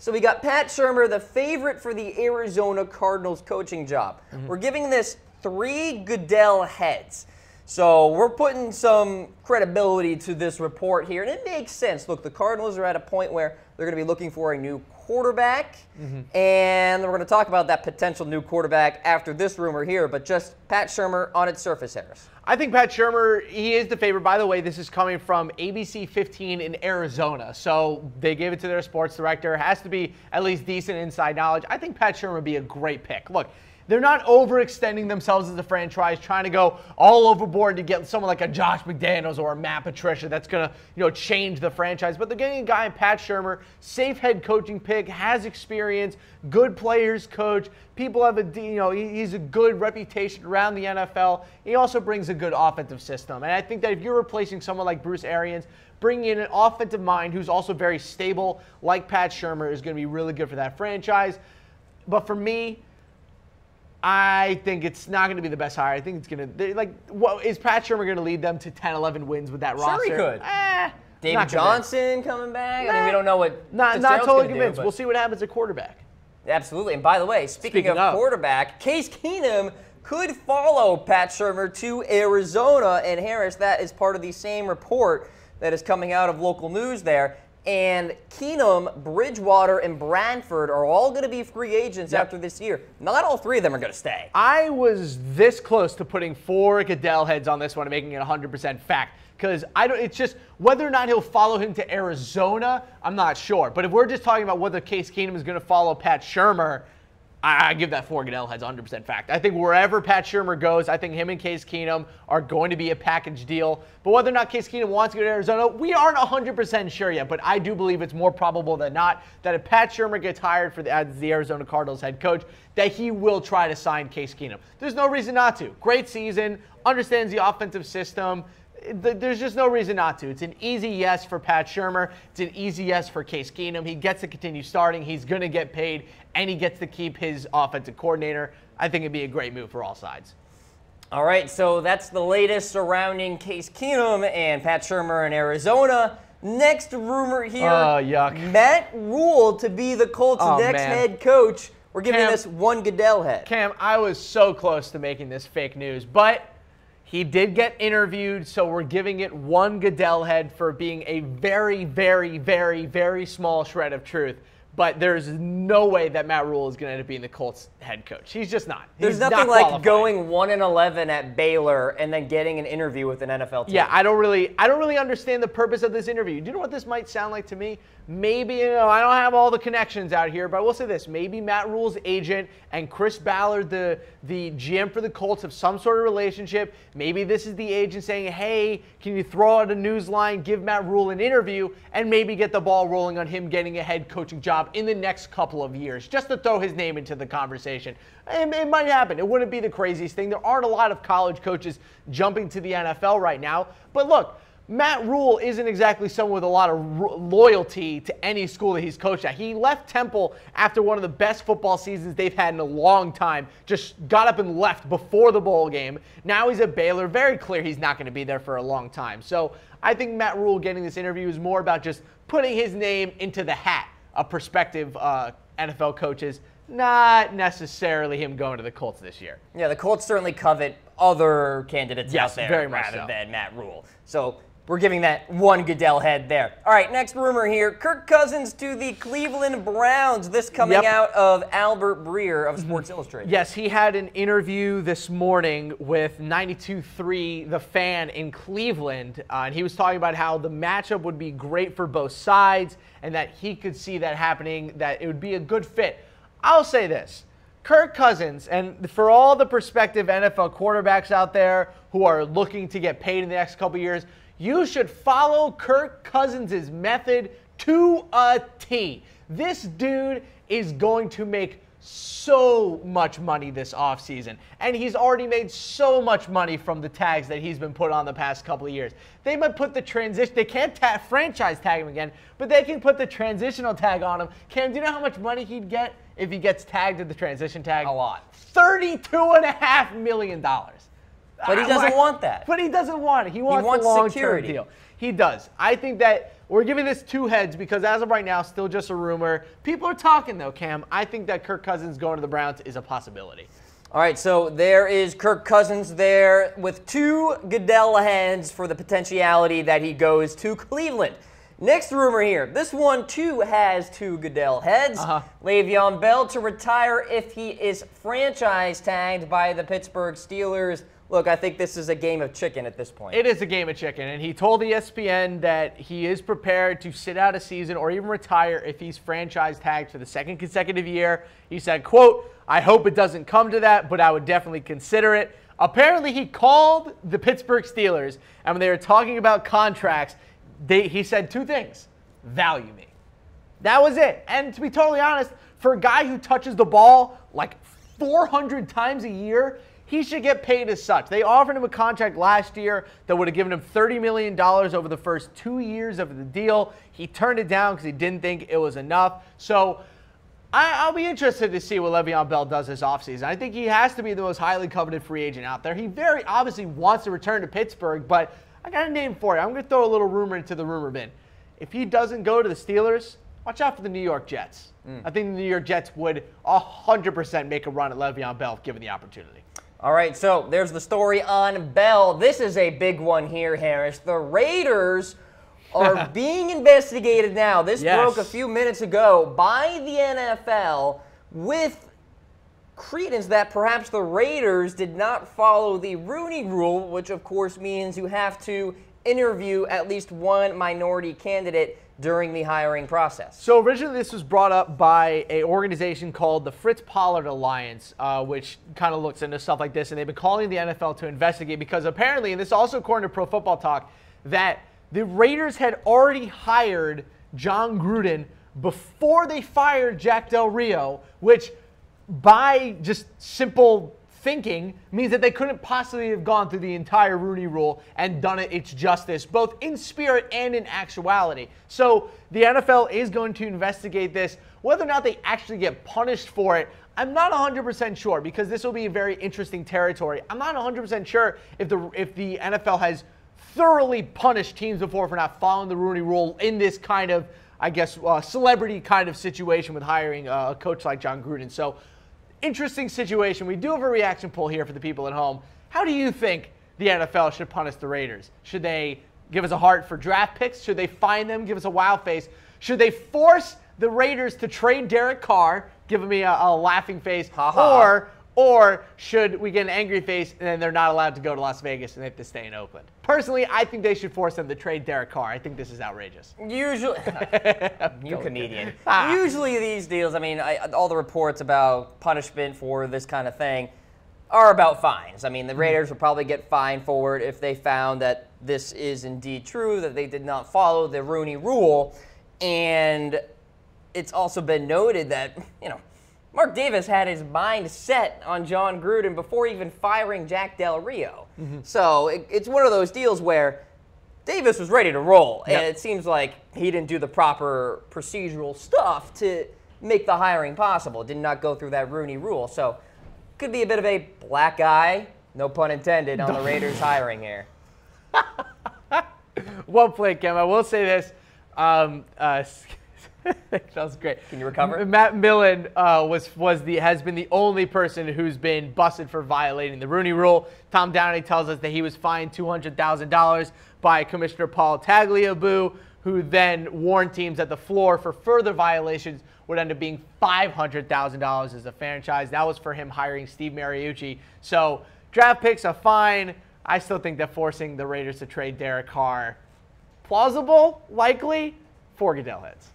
So we got Pat Shermer, the favorite for the Arizona Cardinals coaching job. We're giving this 3 Goodell heads. So we're putting some credibility to this report here, and it makes sense. Look, the Cardinals are at a point where they're going to be looking for a new quarterback, and we're going to talk about that potential new quarterback after this rumor here, but just Pat Shermer on its surface, Harris. I think Pat Shermer, he is the favorite. By the way, this is coming from ABC 15 in Arizona, so they gave it to their sports director. Has to be at least decent inside knowledge. I think Pat Shermer would be a great pick. Look, they're not overextending themselves as a franchise, trying to go all overboard to get someone like a Josh McDaniels or a Matt Patricia that's going to, change the franchise. But they're getting a guy in Pat Shermer, safe head coaching pick, has experience, good players coach. People have he's a good reputation around the NFL. He also brings a good offensive system. And I think that if you're replacing someone like Bruce Arians, bringing in an offensive mind who's also very stable like Pat Shermer is going to be really good for that franchise. But for me, I think it's not going to be the best hire. I think it's going to, is Pat Shermer going to lead them to 10, 11 wins with that roster? Sure he could. David Johnson coming back? I mean, we don't know what Not totally convinced. We'll see what happens at quarterback. Absolutely. And by the way, speaking of quarterback, Case Keenum could follow Pat Shermer to Arizona. And Harris, that is part of the same report that is coming out of local news there. And Keenum, Bridgewater, and Branford are all going to be free agents after this year. Not all 3 of them are going to stay. I was this close to putting 4 Goodell heads on this one and making it 100% fact. Because it's just whether or not he'll follow him to Arizona, I'm not sure. But if we're just talking about whether Case Keenum is going to follow Pat Shermer, I give that 4 Goodell heads 100% fact. I think wherever Pat Shermer goes, I think him and Case Keenum are going to be a package deal. But whether or not Case Keenum wants to go to Arizona, we aren't 100% sure yet. But I do believe it's more probable than not that if Pat Shermer gets hired as the Arizona Cardinals head coach, that he will try to sign Case Keenum. There's no reason not to. Great season, understands the offensive system. There's just no reason not to. It's an easy yes for Pat Shermer. It's an easy yes for Case Keenum. He gets to continue starting. He's going to get paid, and he gets to keep his offensive coordinator. I think it'd be a great move for all sides. All right, so that's the latest surrounding Case Keenum and Pat Shermer in Arizona. Next rumor here, Matt Rule to be the Colts' next head coach. We're giving this 1 Goodell head. Cam, I was so close to making this fake news, but he did get interviewed, so we're giving it 1 Goodell head for being a very, very, very, very small shred of truth. But there's no way that Matt Rule is going to end up being the Colts head coach. He's just not. There's nothing like going 1-11 at Baylor and then getting an interview with an NFL team. Yeah, I don't really understand the purpose of this interview. Do you know what this might sound like to me? Maybe, I don't have all the connections out here, but I will say this. Maybe Matt Rule's agent and Chris Ballard, the GM for the Colts, have some sort of relationship. Maybe this is the agent saying, hey, can you throw out a news line, give Matt Rule an interview, and maybe get the ball rolling on him getting a head coaching job in the next couple of years, just to throw his name into the conversation. It might happen. It wouldn't be the craziest thing. There aren't a lot of college coaches jumping to the NFL right now. But look, Matt Rule isn't exactly someone with a lot of loyalty to any school that he's coached at. He left Temple after one of the best football seasons they've had in a long time, just got up and left before the bowl game. Now he's at Baylor. Very clear he's not going to be there for a long time. So I think Matt Rule getting this interview is more about just putting his name into the hat of prospective NFL coaches, not necessarily him going to the Colts this year. Yeah, the Colts certainly covet other candidates out there very much rather than Matt Rule. So we're giving that 1 Goodell head there. All right, next rumor here. Kirk Cousins to the Cleveland Browns. This coming out of Albert Breer of Sports Illustrated. Yes, he had an interview this morning with 92.3 The Fan in Cleveland. And he was talking about how the matchup would be great for both sides and that he could see that happening, that it would be a good fit. I'll say this. Kirk Cousins, and for all the prospective NFL quarterbacks out there who are looking to get paid in the next couple years, you should follow Kirk Cousins' method to a T. This dude is going to make so much money this offseason, and he's already made so much money from the tags that he's been put on the past couple of years. They might put the transition, they can't franchise tag him again, but they can put the transitional tag on him. Cam, do you know how much money he'd get if he gets tagged at the transition tag? A lot. $32.5 million. But he doesn't want that. But he doesn't want it. He wants a long-term deal. He does. I think that We're giving this 2 heads because as of right now, still just a rumor. People are talking though, Cam. I think that Kirk Cousins going to the Browns is a possibility. All right, so there is Kirk Cousins there with 2 Goodell heads for the potentiality that he goes to Cleveland. Next rumor here. This one, too, has 2 Goodell heads. Le'Veon Bell to retire if he is franchise tagged by the Pittsburgh Steelers. Look, I think this is a game of chicken at this point. It is a game of chicken, and he told ESPN that he is prepared to sit out a season or even retire if he's franchise tagged for the 2nd consecutive year. He said, quote, "I hope it doesn't come to that, but I would definitely consider it." Apparently, he called the Pittsburgh Steelers, and when they were talking about contracts, he said 2 things. Value me. That was it. And to be totally honest, for a guy who touches the ball like 400 times a year, he should get paid as such. They offered him a contract last year that would have given him $30 million over the first 2 years of the deal. He turned it down because he didn't think it was enough. So I'll be interested to see what Le'Veon Bell does this offseason. I think he has to be the most highly coveted free agent out there. He very obviously wants to return to Pittsburgh, but I got a name for you. I'm going to throw a little rumor into the rumor bin. If he doesn't go to the Steelers, watch out for the New York Jets. I think the New York Jets would 100% make a run at Le'Veon Bell given the opportunity. All right, so there's the story on Bell. This is a big one here, Harris. The Raiders are being investigated now. This broke a few minutes ago by the NFL with credence that perhaps the Raiders did not follow the Rooney Rule, which of course means you have to interview at least 1 minority candidate during the hiring process. So originally this was brought up by an organization called the Fritz Pollard Alliance, which kind of looks into stuff like this, and they've been calling the NFL to investigate because apparently, and this is also according to Pro Football Talk, that the Raiders had already hired John Gruden before they fired Jack Del Rio, which by just simple thinking means that they couldn't possibly have gone through the entire Rooney Rule and done it its justice, both in spirit and in actuality. So the NFL is going to investigate this. Whether or not they actually get punished for it, I'm not 100% sure because this will be a very interesting territory. I'm not 100% sure if the NFL has thoroughly punished teams before for not following the Rooney Rule in this kind of, I guess, celebrity kind of situation with hiring a coach like John Gruden. So interesting situation. We do have a reaction poll here for the people at home. How do you think the NFL should punish the Raiders? Should they give us a heart for draft picks? Should they fine them, give us a wow face? Should they force the Raiders to trade Derek Carr, giving me a laughing face? Or should we get an angry face and then they're not allowed to go to Las Vegas and they have to stay in Oakland? Personally, I think they should force them to trade Derek Carr. I think this is outrageous. Usually, you comedian. Usually these deals, I mean, all the reports about punishment for this kind of thing are about fines. I mean, the Raiders would probably get fined for it if they found that this is indeed true, that they did not follow the Rooney Rule. And it's also been noted that, Mark Davis had his mind set on John Gruden before even firing Jack Del Rio. So it's one of those deals where Davis was ready to roll, and it seems like he didn't do the proper procedural stuff to make the hiring possible. Did not go through that Rooney Rule. So could be a bit of a black eye, no pun intended, on the Raiders hiring here. Well played, Kim. I will say this. That was great. Can you recover? Matt Millen has been the only person who's been busted for violating the Rooney Rule. Tom Downey tells us that he was fined $200,000 by Commissioner Paul Tagliabue, who then warned teams that the floor for further violations would end up being $500,000 as a franchise. That was for him hiring Steve Mariucci. So draft picks are fine. I still think that forcing the Raiders to trade Derek Carr, plausible, likely, for Goodell heads.